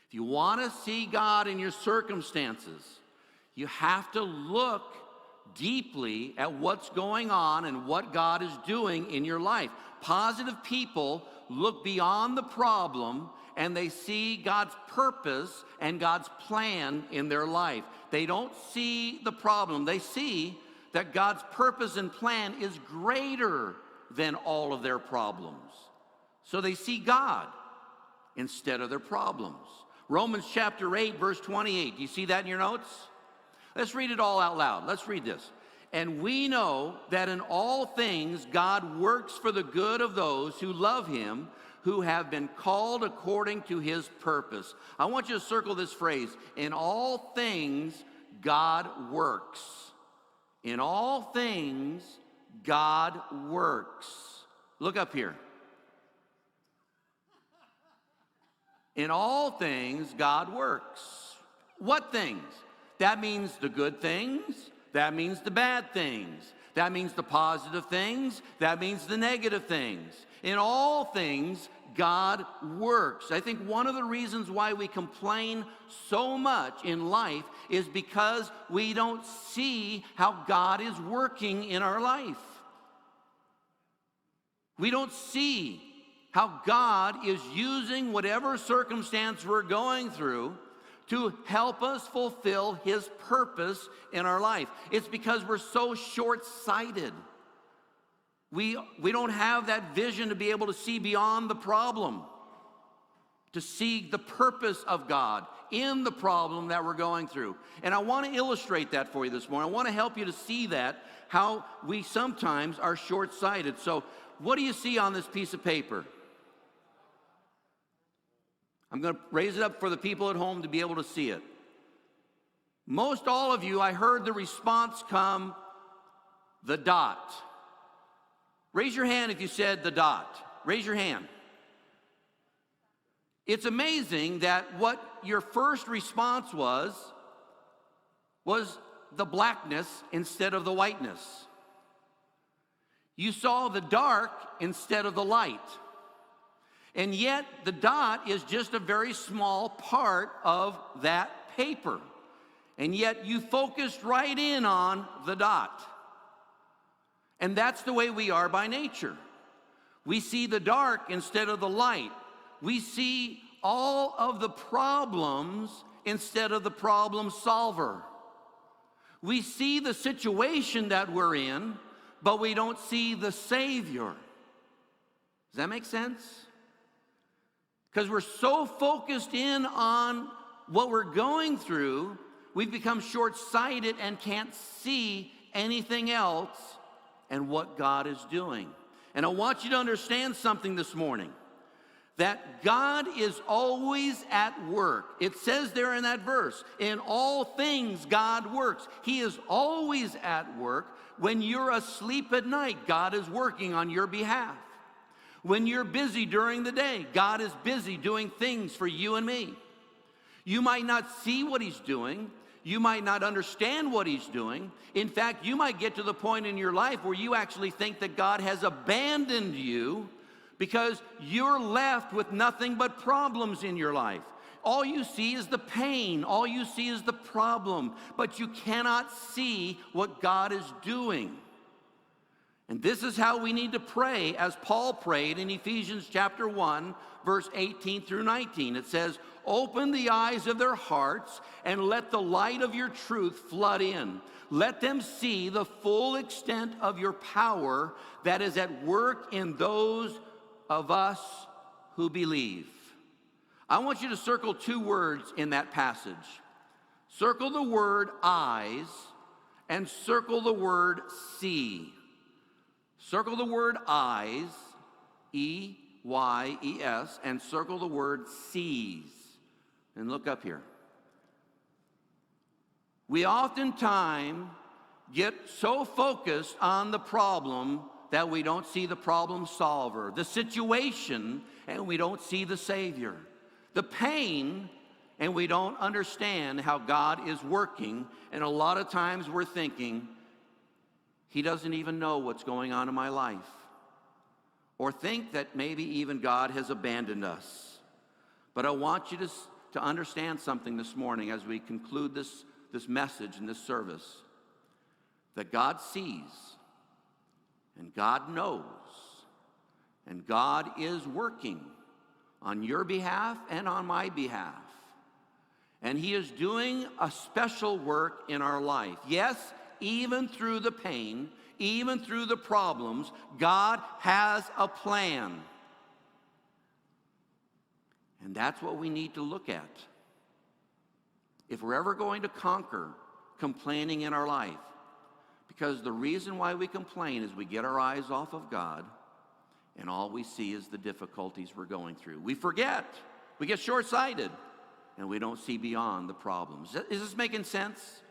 If you want to see God in your circumstances, you have to look deeply at what's going on and what God is doing in your life. Positive people look beyond the problem and they see God's purpose and God's plan in their life. They don't see the problem. They see that God's purpose and plan is greater than all of their problems. So they see God instead of their problems. Romans chapter 8, verse 28. Do you see that in your notes? Let's read it all out loud. Let's read this. And we know that in all things God works for the good of those who love him, who have been called according to his purpose. I want you to circle this phrase. In all things God works. In all things God works. Look up here. In all things God works. What things? That means the good things. That means the bad things. That means the positive things. That means the negative things. In all things, God works. I think one of the reasons why we complain so much in life is because we don't see how God is working in our life. We don't see how God is using whatever circumstance we're going through to help us fulfill his purpose in our life. It's because we're so short-sighted. We don't have that vision to be able to see beyond the problem, to see the purpose of God in the problem that we're going through. And I want to illustrate that for you this morning. I want to help you to see that, how we sometimes are short-sighted. So what do you see on this piece of paper? I'm going to raise it up for the people at home to be able to see it. Most all of you, I heard the response come, the dot. Raise your hand if you said the dot. Raise your hand. It's amazing that what your first response was the blackness instead of the whiteness. You saw the dark instead of the light. And yet, the dot is just a very small part of that paper. And yet, you focused right in on the dot. And that's the way we are by nature. We see the dark instead of the light. We see all of the problems instead of the problem solver. We see the situation that we're in, but we don't see the Savior. Does that make sense? Because we're so focused in on what we're going through, we've become short-sighted and can't see anything else and what God is doing. And I want you to understand something this morning, that God is always at work. It says there in that verse, in all things God works. He is always at work. When you're asleep at night, God is working on your behalf. When you're busy during the day, God is busy doing things for you and me. You might not see what he's doing. You might not understand what he's doing. In fact, you might get to the point in your life where you actually think that God has abandoned you because you're left with nothing but problems in your life. All you see is the pain. All you see is the problem. But you cannot see what God is doing. And this is how we need to pray, as Paul prayed in Ephesians chapter 1, verse 18 through 19. It says, open the eyes of their hearts and let the light of your truth flood in. Let them see the full extent of your power that is at work in those of us who believe. I want you to circle two words in that passage. Circle the word eyes and circle the word see. Circle the word eyes, E-Y-E-S, and circle the word sees. And look up here. We oftentimes get so focused on the problem that we don't see the problem solver, the situation, and we don't see the Savior, the pain, and we don't understand how God is working. And a lot of times we're thinking, he doesn't even know what's going on in my life. Or think that maybe even God has abandoned us. But I want you to to understand something this morning as we conclude this message and this service, that God sees, and God knows, and God is working on your behalf and on my behalf. And He is doing a special work in our life. Yes, even through the pain, even through the problems, God has a plan. And that's what we need to look at. If we're ever going to conquer complaining in our life, because the reason why we complain is we get our eyes off of God, and all we see is the difficulties we're going through. We forget, we get short-sighted, and we don't see beyond the problems. Is this making sense?